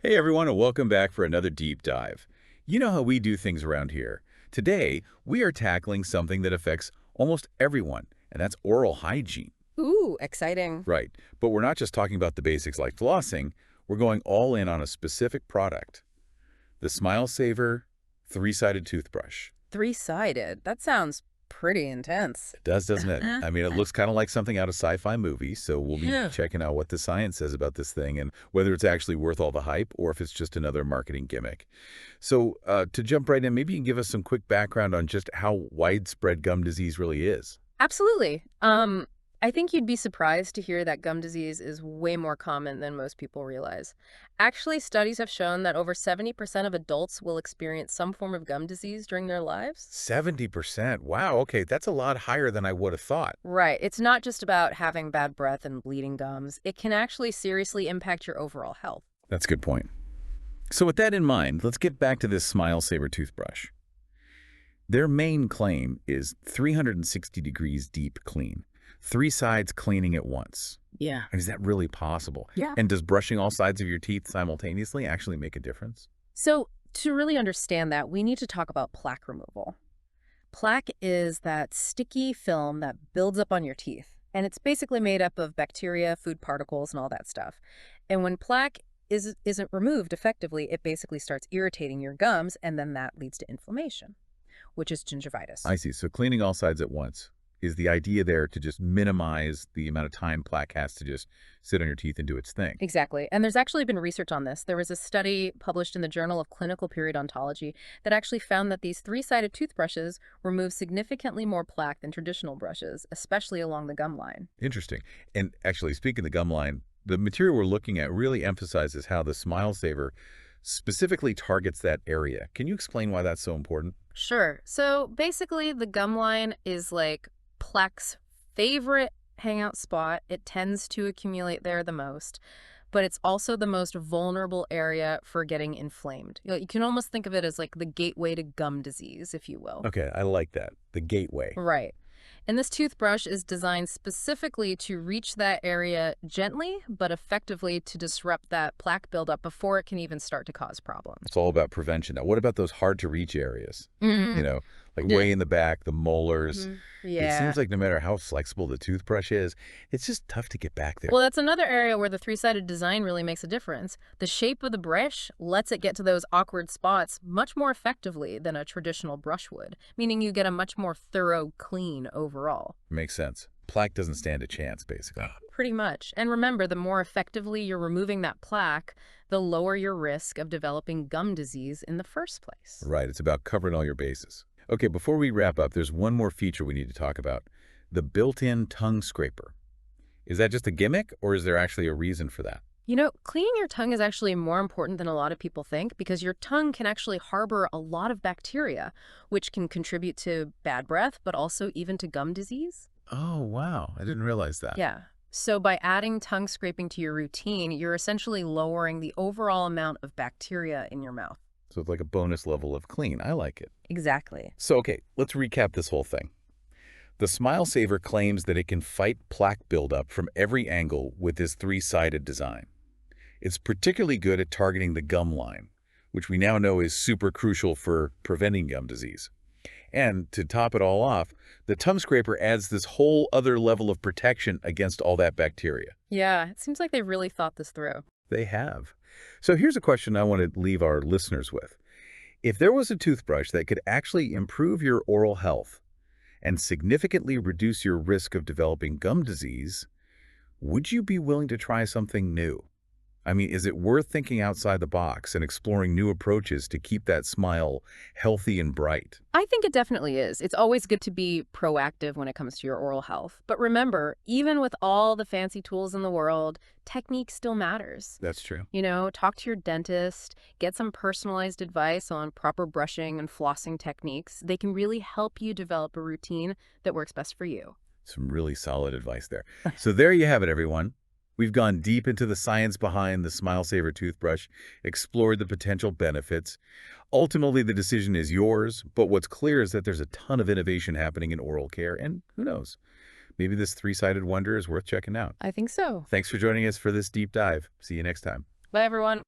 Hey everyone, and welcome back for another deep dive. You know how we do things around here. Today, we are tackling something that affects almost everyone, and that's oral hygiene. Ooh, exciting. Right, but we're not just talking about the basics like flossing, we're going all in on a specific product. The Smile Saver three-sided toothbrush. Three-sided. That sounds pretty intense. It does, doesn't it? I mean, it looks kind of like something out of sci-fi movies, so we'll be Yeah. checking out what the science says about this thing and whether it's actually worth all the hype or if it's just another marketing gimmick. So to jump right in, maybe you can give us some quick background on just how widespread gum disease really is. Absolutely. I think you'd be surprised to hear that gum disease is way more common than most people realize. Actually, studies have shown that over 70% of adults will experience some form of gum disease during their lives. 70%. Wow, okay, that's a lot higher than I would have thought. Right. It's not just about having bad breath and bleeding gums. It can actually seriously impact your overall health. That's a good point. So with that in mind, let's get back to this Smile Saver toothbrush. Their main claim is 360 degrees deep clean, three sides cleaning at once. Yeah. And is that really possible? Yeah. And does brushing all sides of your teeth simultaneously actually make a difference? So, to really understand that, we need to talk about plaque removal. Plaque is that sticky film that builds up on your teeth, and it's basically made up of bacteria, food particles, and all that stuff. And when plaque isn't removed effectively, it basically starts irritating your gums, and then that leads to inflammation, which is gingivitis. I see. So cleaning all sides at once is the idea there to just minimize the amount of time plaque has to just sit on your teeth and do its thing. Exactly. And there's actually been research on this. There was a study published in the Journal of Clinical Periodontology that actually found that these three-sided toothbrushes remove significantly more plaque than traditional brushes, especially along the gum line. Interesting. And actually, speaking of the gum line, the material we're looking at really emphasizes how the Smile Saver specifically targets that area. Can you explain why that's so important? Sure. So basically, the gum line is like plaque's favorite hangout spot. It tends to accumulate there the most, but it's also the most vulnerable area for getting inflamed. You can almost think of it as like the gateway to gum disease, if you will. Okay, I like that. The gateway. Right. And this toothbrush is designed specifically to reach that area gently, but effectively to disrupt that plaque buildup before it can even start to cause problems. It's all about prevention. Now, what about those hard to reach areas? You Mhm. know, like Yeah. way in the back, the molars. Mhm. It Yeah. seems like no matter how flexible the toothbrush is, it's just tough to get back there. Well, that's another area where the three-sided design really makes a difference. The shape of the brush lets it get to those awkward spots much more effectively than a traditional brush would, meaning you get a much more thorough clean overall. Makes sense. Plaque doesn't stand a chance, basically. Pretty much. And remember, the more effectively you're removing that plaque, the lower your risk of developing gum disease in the first place. Right, it's about covering all your bases. Okay, before we wrap up, there's one more feature we need to talk about. The built-in tongue scraper. Is that just a gimmick, or is there actually a reason for that? Cleaning your tongue is actually more important than a lot of people think because your tongue can actually harbor a lot of bacteria, which can contribute to bad breath, but also even to gum disease. Oh, wow. I didn't realize that. Yeah. So by adding tongue scraping to your routine, you're essentially lowering the overall amount of bacteria in your mouth. So it's like a bonus level of clean. I like it. Exactly. So, okay, let's recap this whole thing. The Smile Saver claims that it can fight plaque buildup from every angle with this three-sided design. It's particularly good at targeting the gum line, which we now know is super crucial for preventing gum disease. And to top it all off, the tongue scraper adds this whole other level of protection against all that bacteria. Yeah, it seems like they really thought this through. They have. So here's a question I want to leave our listeners with. If there was a toothbrush that could actually improve your oral health and significantly reduce your risk of developing gum disease, would you be willing to try something new? I mean, is it worth thinking outside the box and exploring new approaches to keep that smile healthy and bright? I think it definitely is. It's always good to be proactive when it comes to your oral health. But remember, even with all the fancy tools in the world, technique still matters. That's true. Talk to your dentist, get some personalized advice on proper brushing and flossing techniques. They can really help you develop a routine that works best for you. Some really solid advice there. So there you have it, everyone. We've gone deep into the science behind the Smile Saver toothbrush, explored the potential benefits. Ultimately, the decision is yours, but what's clear is that there's a ton of innovation happening in oral care, and who knows, maybe this three-sided wonder is worth checking out. I think so. Thanks for joining us for this deep dive. See you next time. Bye, everyone.